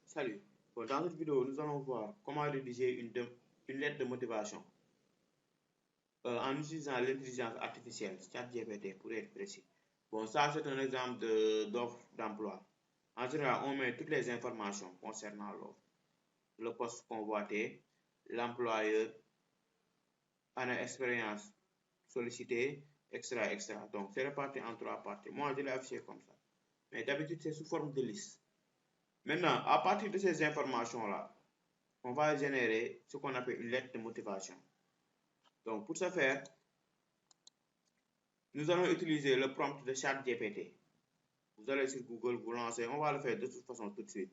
Salut. Bon, dans cette vidéo, nous allons voir comment rédiger une lettre de motivation en utilisant l'intelligence artificielle, ChatGPT pour être précis. Bon, ça c'est un exemple d'offre d'emploi. En général, on met toutes les informations concernant l'offre, le poste convoité, l'employeur, année d'expérience sollicitée, etc., etc. Donc, c'est réparti en trois parties. Moi, je l'ai affiché comme ça. Mais d'habitude, c'est sous forme de liste. Maintenant, à partir de ces informations-là, on va générer ce qu'on appelle une lettre de motivation. Donc, pour ce faire, nous allons utiliser le prompt de ChatGPT. Vous allez sur Google, vous lancez, on va le faire de toute façon tout de suite.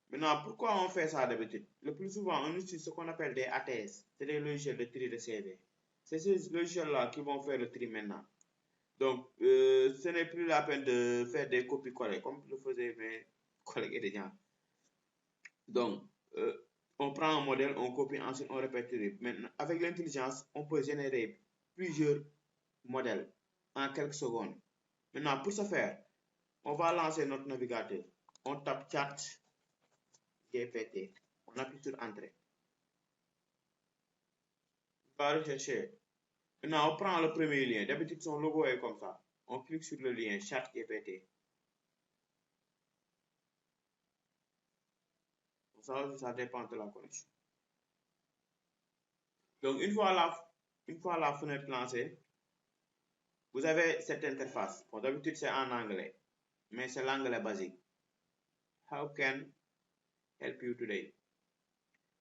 Maintenant, pourquoi on fait ça d'habitude? Le plus souvent, on utilise ce qu'on appelle des ATS, c'est des logiciels de tri de CV. C'est ces logiciels-là qui vont faire le tri maintenant. Donc, ce n'est plus la peine de faire des copies-coller comme le faisaient mes collègues étudiants. Donc, on prend un modèle, on copie, ensuite on répète. Maintenant, avec l'intelligence, on peut générer plusieurs modèles en quelques secondes. Maintenant, pour ce faire, on va lancer notre navigateur. On tape chat GPT. On appuie sur Entrée. On va rechercher. Maintenant, on prend le premier lien. D'habitude, son logo est comme ça. On clique sur le lien chat GPT. Ça dépend de la connexion. Donc, une fois la fenêtre lancée, vous avez cette interface. Bon, d'habitude, c'est en anglais, mais c'est l'anglais basique. How can help you today?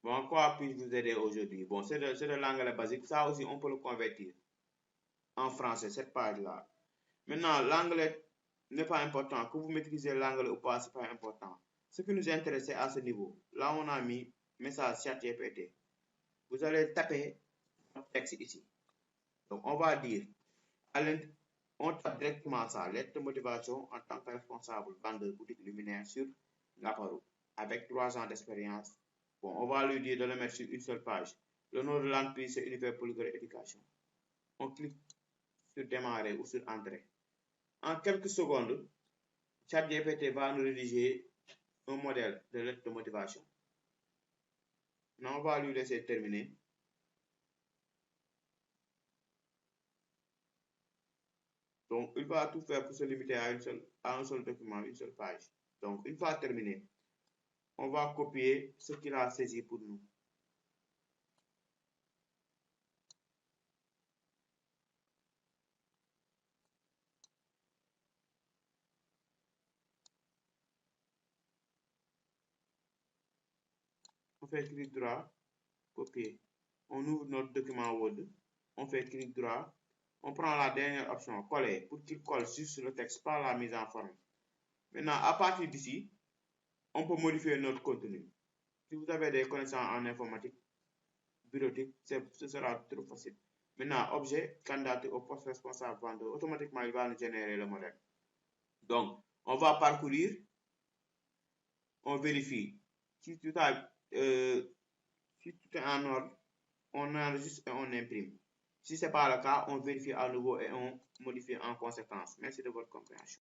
Bon, quoi puis-je vous aider aujourd'hui? Bon, c'est de l'anglais basique. Ça aussi, on peut le convertir en français, cette page-là. Maintenant, l'anglais n'est pas important. Que vous maîtrisez l'anglais ou pas, ce n'est pas important. Ce qui nous intéresse à ce niveau, là, on a mis message chat GPT. Vous allez taper notre texte ici. Donc, on va dire, on tape directement ça, lettre de motivation en tant que responsable vendeur boutique luminaire sur l'appareil, avec 3 ans d'expérience. Bon, on va lui dire de le mettre sur une seule page. Le nom de l'entreprise, c'est Univers Polygon Éducation. On clique sur démarrer ou sur entrée. En quelques secondes, ChatGPT va nous rédiger un modèle de lettre de motivation. Maintenant, on va lui laisser terminer. Donc, il va tout faire pour se limiter à un seul document, une seule page. Donc, une fois terminé, on va copier ce qu'il a saisi pour nous. On fait clic droit, copier. On ouvre notre document Word, on fait clic droit, on prend la dernière option, coller, pour qu'il colle sur le texte, pas la mise en forme. Maintenant, à partir d'ici, on peut modifier notre contenu. Si vous avez des connaissances en informatique, bureautique, ce sera trop facile. Maintenant, objet, candidature au poste responsable vendeur, automatiquement, il va nous générer le modèle. Donc, on va parcourir, on vérifie. Si tout est en ordre, on enregistre et on imprime. Si ce n'est pas le cas, on vérifie à nouveau et on modifie en conséquence. Merci de votre compréhension.